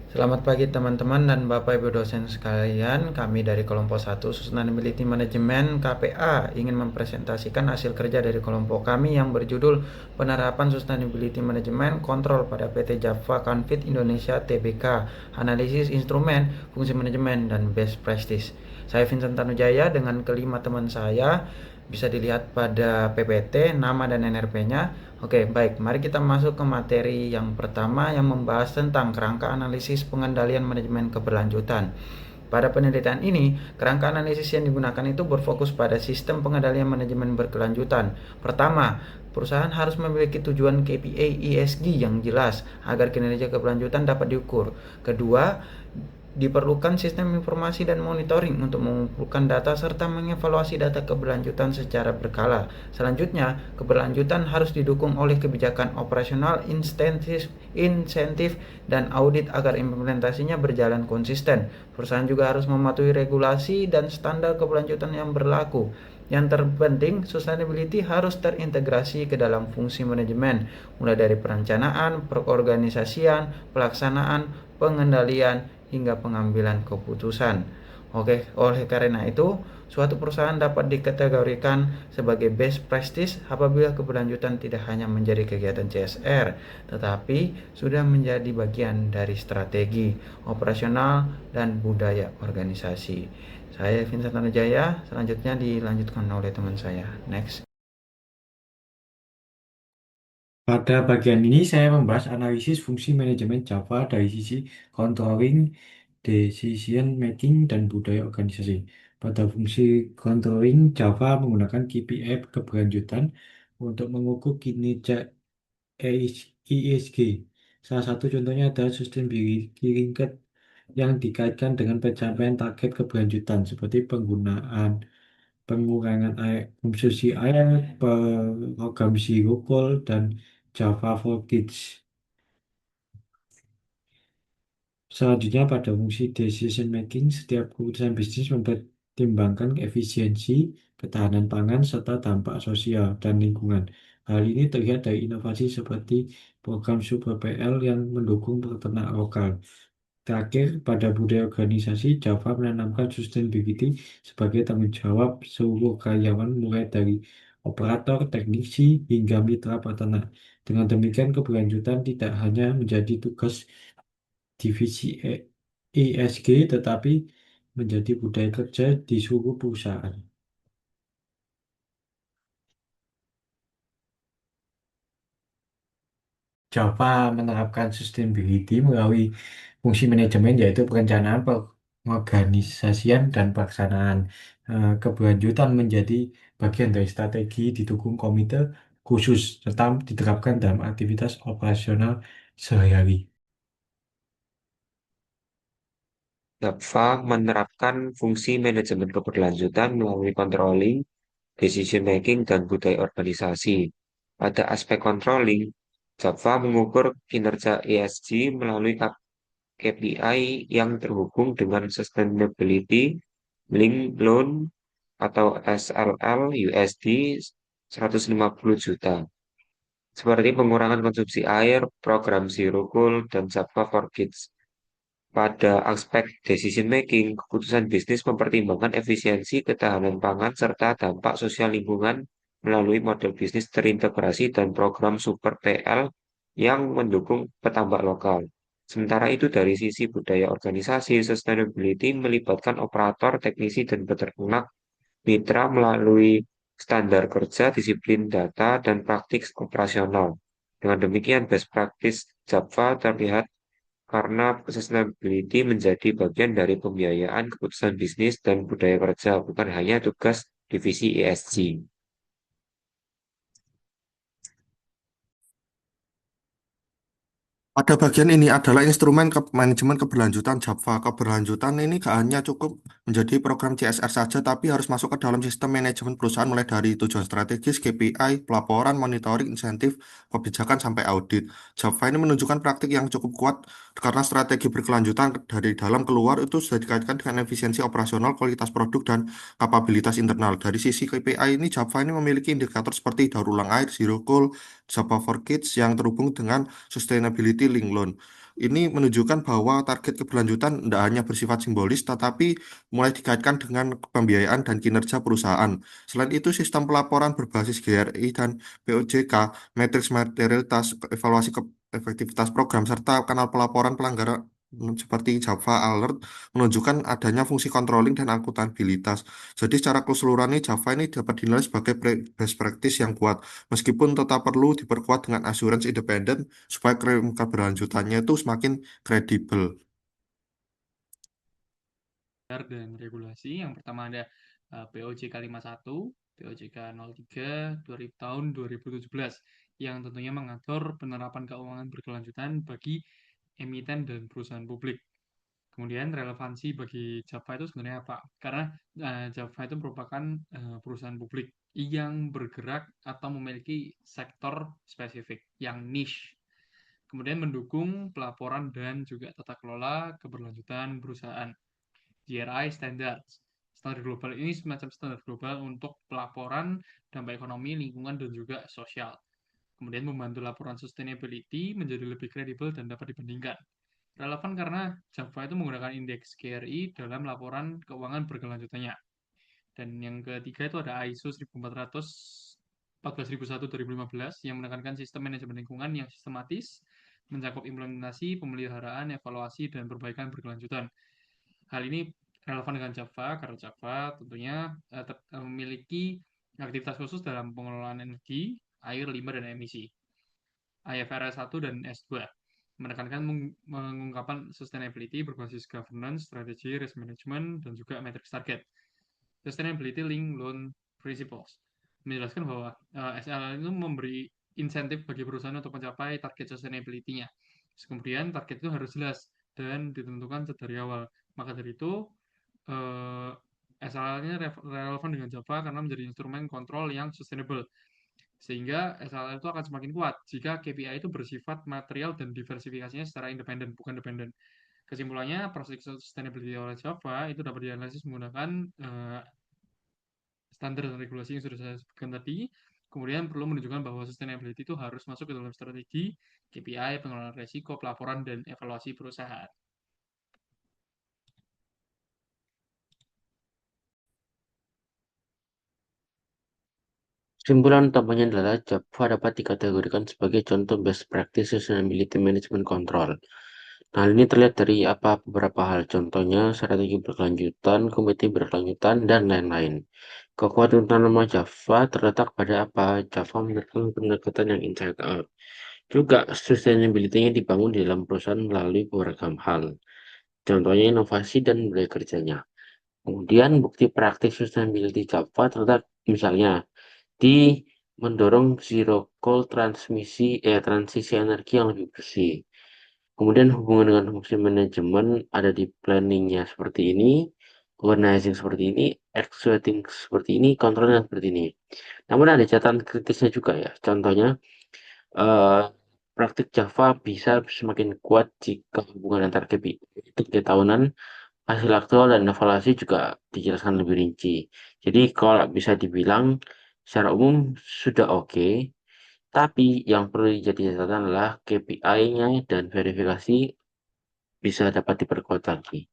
Selamat pagi teman-teman dan Bapak Ibu dosen sekalian. Kami dari kelompok 1 Sustainability Management KPA ingin mempresentasikan hasil kerja dari kelompok kami yang berjudul Penerapan Sustainability Management Kontrol pada PT Java Canfit Indonesia Tbk, Analisis Instrumen, Fungsi Manajemen, dan Best Practice. Saya Vincent Tanujaya dengan kelima teman saya. Bisa dilihat pada PPT, nama dan NRP-nya. Oke, baik. Mari kita masuk ke materi yang pertama yang membahas tentang kerangka analisis pengendalian manajemen keberlanjutan. Pada penelitian ini, kerangka analisis yang digunakan itu berfokus pada sistem pengendalian manajemen berkelanjutan. Pertama, perusahaan harus memiliki tujuan KPI ESG yang jelas agar kinerja keberlanjutan dapat diukur. Kedua, diperlukan sistem informasi dan monitoring untuk mengumpulkan data serta mengevaluasi data keberlanjutan secara berkala. Selanjutnya, keberlanjutan harus didukung oleh kebijakan operasional, insentif, dan audit agar implementasinya berjalan konsisten. Perusahaan juga harus mematuhi regulasi dan standar keberlanjutan yang berlaku. Yang terpenting, sustainability harus terintegrasi ke dalam fungsi manajemen, mulai dari perencanaan, perorganisasian, pelaksanaan, pengendalian, hingga pengambilan keputusan. Oke, oleh karena itu, suatu perusahaan dapat dikategorikan sebagai best practice apabila keberlanjutan tidak hanya menjadi kegiatan CSR, tetapi sudah menjadi bagian dari strategi, operasional, dan budaya organisasi. Saya Vincent Tanujaya, selanjutnya dilanjutkan oleh teman saya. Next. Pada bagian ini saya membahas analisis fungsi manajemen Java dari sisi controlling, decision making, dan budaya organisasi. Pada fungsi controlling, Java menggunakan KPI keberlanjutan untuk mengukur kinerja ESG. Salah satu contohnya adalah sustainability linked yang dikaitkan dengan pencapaian target keberlanjutan seperti pengurangan air, konsumsi air, program Zero Goal, dan Java for Kids. Selanjutnya, pada fungsi decision making, setiap keputusan bisnis mempertimbangkan efisiensi, ketahanan pangan, serta dampak sosial dan lingkungan. Hal ini terlihat dari inovasi seperti program Super PL yang mendukung peternak lokal. Terakhir, pada budaya organisasi, Java menanamkan sustainability sebagai tanggung jawab seluruh karyawan mulai dari operator, teknisi, hingga mitra peternak. Dengan demikian, keberlanjutan tidak hanya menjadi tugas divisi ESG, tetapi menjadi budaya kerja di seluruh perusahaan. Java menerapkan sustainability melalui fungsi manajemen yaitu perencanaan, pengorganisasian, dan pelaksanaan. Keberlanjutan menjadi bagian dari strategi didukung komite khusus serta diterapkan dalam aktivitas operasional sehari-hari. Java menerapkan fungsi manajemen keberlanjutan melalui controlling, decision making, dan budaya organisasi. Pada aspek controlling, Java mengukur kinerja ESG melalui KPI yang terhubung dengan Sustainability Linked Loan atau SLL USD 150 juta, seperti pengurangan konsumsi air, program Zero Goal, dan Java for Kids. Pada aspek decision making, keputusan bisnis mempertimbangkan efisiensi, ketahanan pangan, serta dampak sosial lingkungan melalui model bisnis terintegrasi dan program Super PL yang mendukung petambak lokal. Sementara itu dari sisi budaya organisasi, sustainability melibatkan operator, teknisi, dan peternak mitra melalui standar kerja, disiplin data, dan praktik operasional. Dengan demikian, best practice Java terlihat karena sustainability menjadi bagian dari pembiayaan keputusan bisnis dan budaya kerja, bukan hanya tugas divisi ESG. Pada bagian ini adalah instrumen manajemen keberlanjutan Java. Keberlanjutan ini gak hanya cukup menjadi program CSR saja, tapi harus masuk ke dalam sistem manajemen perusahaan mulai dari tujuan strategis, KPI, pelaporan, monitoring, insentif, kebijakan, sampai audit. Java ini menunjukkan praktik yang cukup kuat karena strategi berkelanjutan dari dalam keluar itu sudah dikaitkan dengan efisiensi operasional, kualitas produk, dan kapabilitas internal. Dari sisi KPI ini, Java ini memiliki indikator seperti daur ulang air, zero goal, Java for Kids yang terhubung dengan Sustainability Link Loan. Ini menunjukkan bahwa target keberlanjutan tidak hanya bersifat simbolis, tetapi mulai dikaitkan dengan pembiayaan dan kinerja perusahaan. Selain itu, sistem pelaporan berbasis GRI dan POJK, matriks materialitas, evaluasi efektivitas program, serta kanal pelaporan pelanggaran seperti Java Alert menunjukkan adanya fungsi controlling dan akuntabilitas. Jadi secara keseluruhan ini Java ini dapat dinilai sebagai best practice yang kuat, meskipun tetap perlu diperkuat dengan assurance independen supaya keberlanjutannya itu semakin kredibel. Dan regulasi. Yang pertama ada POJK 51, POJK 03 tahun 2017 yang tentunya mengatur penerapan keuangan berkelanjutan bagi emiten dan perusahaan publik. Kemudian relevansi bagi Java itu sebenarnya apa? Karena Java itu merupakan perusahaan publik yang bergerak atau memiliki sektor spesifik yang niche. Kemudian mendukung pelaporan dan juga tata kelola keberlanjutan perusahaan. GRI Standards. Standar global ini semacam standar global untuk pelaporan dampak ekonomi, lingkungan, dan juga sosial. Kemudian membantu laporan sustainability menjadi lebih kredibel dan dapat dibandingkan. Relevan karena Java itu menggunakan indeks GRI dalam laporan keuangan berkelanjutannya. Dan yang ketiga itu ada ISO 14001-2015 yang menekankan sistem manajemen lingkungan yang sistematis, mencakup implementasi, pemeliharaan, evaluasi, dan perbaikan berkelanjutan. Hal ini relevan dengan Java karena Java tentunya memiliki aktivitas khusus dalam pengelolaan energi, air, limbah, dan emisi. IFRS 1 dan S2 menekankan mengungkapkan sustainability berbasis governance, strategi, risk management, dan juga matrix target. Sustainability Linked Loan Principles menjelaskan bahwa SLL itu memberi insentif bagi perusahaan untuk mencapai target sustainability-nya. Kemudian target itu harus jelas dan ditentukan dari awal. Maka dari itu SLL-nya relevan dengan Java karena menjadi instrumen kontrol yang sustainable. Sehingga SLL itu akan semakin kuat jika KPI itu bersifat material dan diversifikasinya secara independen, bukan dependen. Kesimpulannya, proses sustainability oleh Java itu dapat dianalisis menggunakan standar dan regulasi yang sudah saya sebutkan tadi. Kemudian perlu menunjukkan bahwa sustainability itu harus masuk ke dalam strategi KPI, pengelolaan risiko, pelaporan, dan evaluasi perusahaan. Kesimpulan utamanya adalah Java dapat dikategorikan sebagai contoh best practice sustainability management control. Nah, ini terlihat dari beberapa hal, contohnya strategi berkelanjutan, komite berkelanjutan, dan lain-lain. Kekuatan utama Java terletak pada apa? Java menerapkan pendekatan yang inside out. Juga sustainability-nya dibangun di dalam perusahaan melalui beragam hal. Contohnya inovasi dan budaya kerjanya. Kemudian bukti praktik sustainability Java terletak misalnya di mendorong zero coal transisi energi yang lebih bersih. Kemudian hubungan dengan fungsi manajemen ada di planningnya seperti ini, organizing seperti ini, executing seperti ini, kontrolnya seperti ini. Namun ada catatan kritisnya juga ya. Contohnya, praktik Java bisa semakin kuat jika hubungan antar KPI tahunan, hasil aktual dan evaluasi juga dijelaskan lebih rinci. Jadi kalau bisa dibilang secara umum sudah oke, tapi yang perlu jadi catatan adalah KPI-nya dan verifikasi bisa dapat diperkuat lagi.